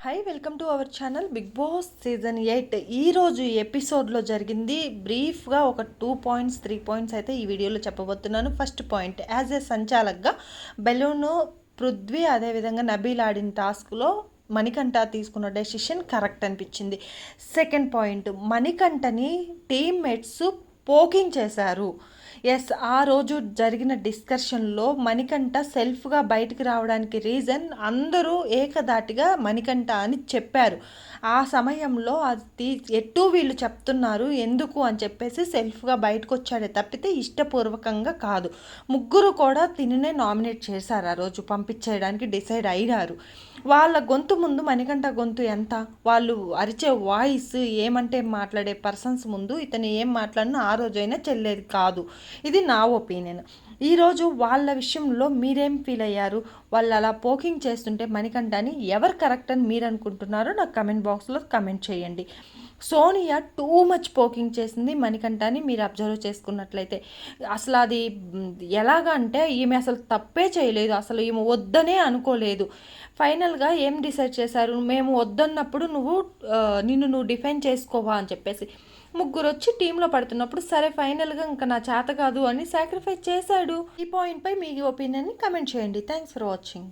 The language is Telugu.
Hi welcome to our channel Bigg Boss season 8 ఈరోజు ఎపిసోడ్లో జరిగింది బ్రీఫ్గా ఒక 2 పాయింట్స్ 3 పాయింట్స్ అయితే ఈ వీడియోలో చెప్పబోతున్నాను. ఫస్ట్ పాయింట్, యాజ్ ఏ సంచాలక్గా బెలూను పృథ్వీ అదేవిధంగా నబీల్ ఆడిన టాస్క్లో మణికంఠ తీసుకున్న డెసిషన్ కరెక్ట్ అనిపించింది. సెకండ్ పాయింట్, మణికంఠని టీమ్మేట్స్ పోకింగ్ చేశారు. ఎస్, ఆ రోజు జరిగిన డిస్కషన్లో మణికంఠ సెల్ఫ్గా బయటికి రావడానికి రీజన్ అందరూ ఏకధాటిగా మణికంఠ అని చెప్పారు. ఆ సమయంలో అది ఎటు వీళ్ళు చెప్తున్నారు ఎందుకు అని చెప్పేసి సెల్ఫ్గా బయటకు వచ్చాడే తప్పితే ఇష్టపూర్వకంగా కాదు. ముగ్గురు కూడా తినినే నామినేట్ చేశారు. ఆ రోజు పంపించేయడానికి డిసైడ్ అయ్యారు. వాళ్ళ గొంతు ముందు మణికంఠ గొంతు ఎంత, వాళ్ళు అరిచే వాయిస్, ఏమంటే మాట్లాడే పర్సన్స్ ముందు ఇతను ఏం మాట్లాడినా ఆ రోజైనా చెల్లేది కాదు. ఇది నా ఒపీనియన్. ఈరోజు వాళ్ళ విషయంలో మీరేం ఫీల్ అయ్యారు? వాళ్ళు అలా పోకింగ్ చేస్తుంటే మణికంఠని ఎవరు కరెక్ట్ అని మీరు అనుకుంటున్నారో నాకు కమెంట్ బాక్స్లో కమెంట్ చేయండి. సోనియా టూ మచ్ పోకింగ్ చేసింది మణికంఠని మీరు అబ్జర్వ్ చేసుకున్నట్లయితే. అసలు అది ఎలాగా అంటే ఈమె అసలు తప్పే చేయలేదు, అసలు ఈమె వద్దనే అనుకోలేదు. ఫైనల్గా ఏం డిసైడ్ చేశారు, మేము వద్దన్నప్పుడు నిన్ను నువ్వు డిఫెండ్ చేసుకోవా అని చెప్పేసి ముగ్గురు వచ్చి టీంలో పడుతున్నప్పుడు సరే ఫైనల్గా ఇంకా నా చేత కాదు అని సాక్రిఫైస్ చేశాడు. ఈ పాయింట్పై మీ ఒపీనియన్ని కమెంట్ చేయండి. Thanks for watching.